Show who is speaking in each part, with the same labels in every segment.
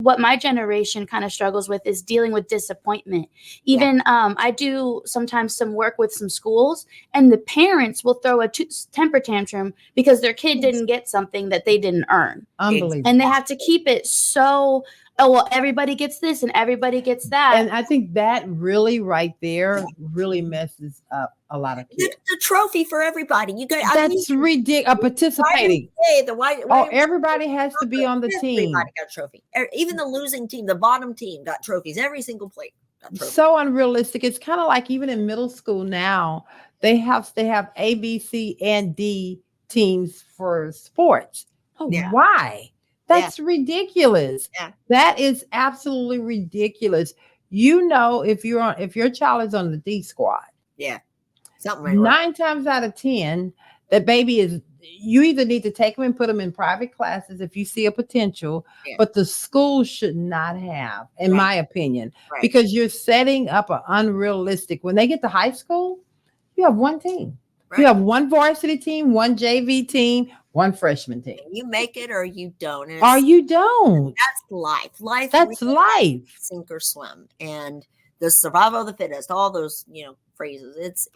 Speaker 1: what my generation kind of struggles with is dealing with disappointment. Even I do sometimes some work with some schools, and the parents will throw a temper tantrum because their kid didn't get something that they didn't earn.
Speaker 2: Unbelievable.
Speaker 1: And they have to keep it so, oh, well, everybody gets this and everybody gets that.
Speaker 2: And I think that really right there really messes up a lot of kids.
Speaker 3: The trophy for everybody. You guys,
Speaker 2: That's ridiculous. Participating. Everybody has to be on the team.
Speaker 3: Everybody got a trophy. Even the losing team, the bottom team got trophies. Every single plate got trophies.
Speaker 2: So unrealistic. It's kind of like even in middle school now, they have A, B, C, and D teams for sports. Oh, yeah. Why? That's ridiculous. Yeah. That is absolutely ridiculous. You know, if your child is on the D squad,
Speaker 3: something
Speaker 2: 9 times out of 10, that baby is. You either need to take them and put them in private classes if you see a potential, but the school should not have, in my opinion, because you're setting up an unrealistic. When they get to high school, you have one team. You have one varsity team, one JV team, one freshman team.
Speaker 3: You make it or you don't.
Speaker 2: Or you don't.
Speaker 3: That's life.
Speaker 2: That's life.
Speaker 3: Sink or swim. And the survival of the fittest, all those, phrases.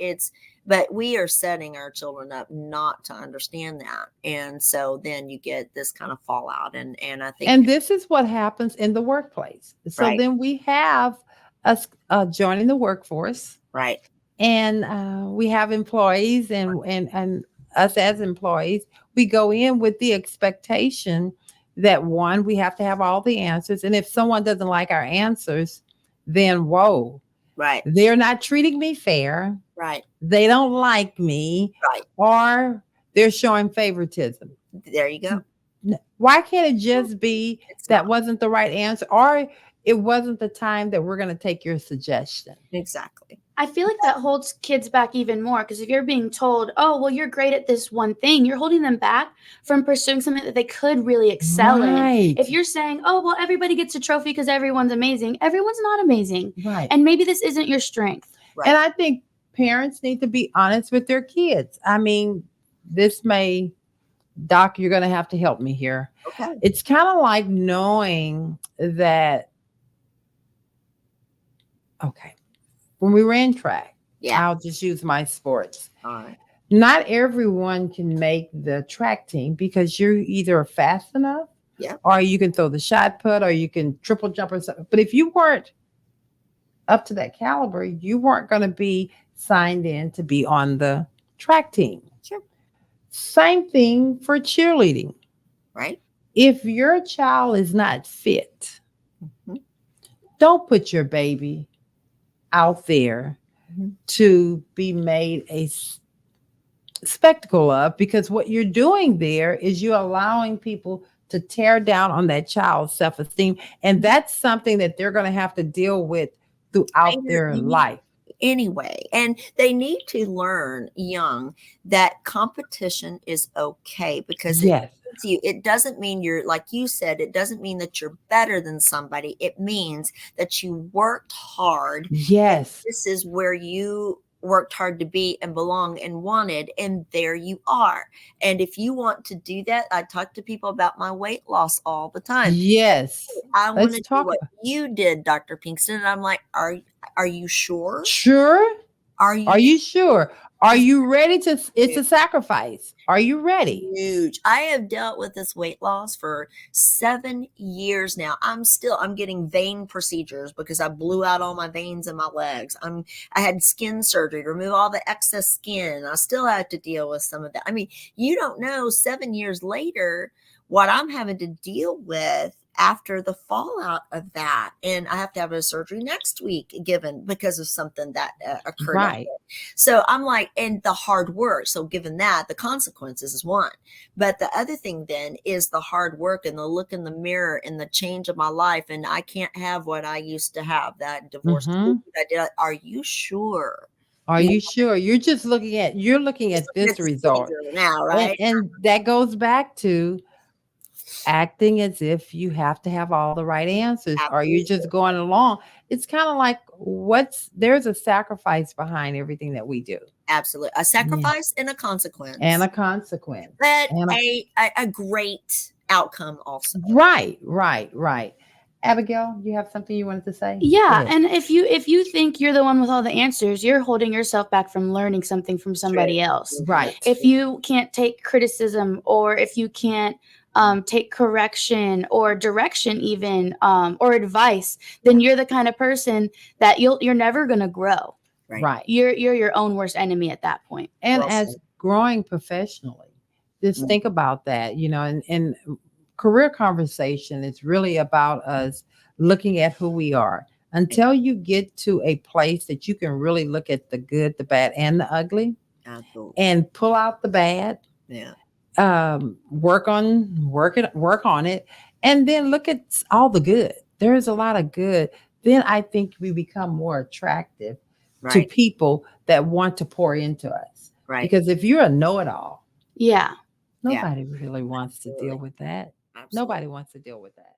Speaker 3: But we are setting our children up not to understand that. And so then you get this kind of fallout. And I think.
Speaker 2: And this is what happens in the workplace. So then we have us joining the workforce.
Speaker 3: Right.
Speaker 2: And we have employees and us as employees, we go in with the expectation that one, we have to have all the answers. And if someone doesn't like our answers, then whoa.
Speaker 3: Right.
Speaker 2: They're not treating me fair.
Speaker 3: Right.
Speaker 2: They don't like me.
Speaker 3: Right.
Speaker 2: Or they're showing favoritism.
Speaker 3: There you go.
Speaker 2: Why can't it just be that wasn't the right answer? Or it wasn't the time that we're going to take your suggestion?
Speaker 3: Exactly.
Speaker 1: I feel like that holds kids back even more, because if you're being told, oh, well, you're great at this one thing, you're holding them back from pursuing something that they could really excel in. If you're saying, oh, well, everybody gets a trophy because everyone's amazing, everyone's not amazing.
Speaker 2: Right.
Speaker 1: And maybe this isn't your strength.
Speaker 2: Right. And I think parents need to be honest with their kids. I mean, Doc, you're going to have to help me here.
Speaker 3: Okay.
Speaker 2: It's kind of like knowing that, when we ran track, I'll just use my sports.
Speaker 3: All right.
Speaker 2: Not everyone can make the track team because you're either fast enough, or you can throw the shot put, or you can triple jump or something. But if you weren't up to that caliber, you weren't going to be signed in to be on the track team.
Speaker 3: Sure.
Speaker 2: Same thing for cheerleading.
Speaker 3: Right.
Speaker 2: If your child is not fit, don't put your baby out there to be made a spectacle of, because what you're doing there is you're allowing people to tear down on that child's self-esteem. And that's something that they're going to have to deal with throughout their life.
Speaker 3: Anyway, and they need to learn young that competition is okay, because it doesn't mean you're, like you said, it doesn't mean that you're better than somebody. It means that you worked hard.
Speaker 2: Yes.
Speaker 3: This is where you worked hard to be and belong and wanted, and there you are. And if you want to do that, I talk to people about my weight loss all the time.
Speaker 2: Yes.
Speaker 3: I want to do what you did, Dr. Pinkston. And I'm like, are you sure?
Speaker 2: Sure.
Speaker 3: Are you
Speaker 2: sure? Are you ready to? It's a sacrifice. Are you ready?
Speaker 3: Huge. I have dealt with this weight loss for 7 years now. I'm getting vein procedures because I blew out all my veins in my legs. I had skin surgery to remove all the excess skin. I still have to deal with some of that. I mean, you don't know 7 years later what I'm having to deal with after the fallout of that. And I have to have a surgery next week because of something that occurred.
Speaker 2: Right.
Speaker 3: So I'm like, and the hard work. So given that, the consequences is one. But the other thing then is the hard work and the look in the mirror and the change of my life. And I can't have what I used to have, that divorce. I did. Are you sure?
Speaker 2: Are you sure? You're looking at this result
Speaker 3: now, right?
Speaker 2: And that goes back to acting as if you have to have all the right answers. Absolutely. Or you're just going along. It's kind of like there's a sacrifice behind everything that we do.
Speaker 3: Absolutely. A sacrifice and a consequence.
Speaker 2: But
Speaker 3: a great outcome also.
Speaker 2: Right. Abigail, you have something you wanted to say? Go
Speaker 1: Yeah,
Speaker 2: ahead.
Speaker 1: and if you think you're the one with all the answers, you're holding yourself back from learning something from somebody else.
Speaker 2: Right.
Speaker 1: If you can't take criticism, or if you can't take correction or direction, even or advice, then you're the kind of person that you're never gonna grow.
Speaker 2: Right.
Speaker 1: You're your own worst enemy at that point.
Speaker 2: And
Speaker 3: Well
Speaker 2: as
Speaker 3: said.
Speaker 2: growing professionally, just
Speaker 3: Mm.
Speaker 2: think about that, you know, and career conversation is really about us looking at who we are. Until you get to a place that you can really look at the good, the bad, and the ugly,
Speaker 3: Absolutely.
Speaker 2: and pull out the bad,
Speaker 3: Yeah.
Speaker 2: work on it, and then look at all the good. There's a lot of good. Then I think we become more attractive to
Speaker 3: Right.
Speaker 2: people that want to pour into us.
Speaker 3: Right.
Speaker 2: Because if you're a know-it-all,
Speaker 1: Yeah.
Speaker 2: nobody really wants to deal
Speaker 3: Absolutely.
Speaker 2: with that.
Speaker 3: Absolutely.
Speaker 2: Nobody wants to deal with that.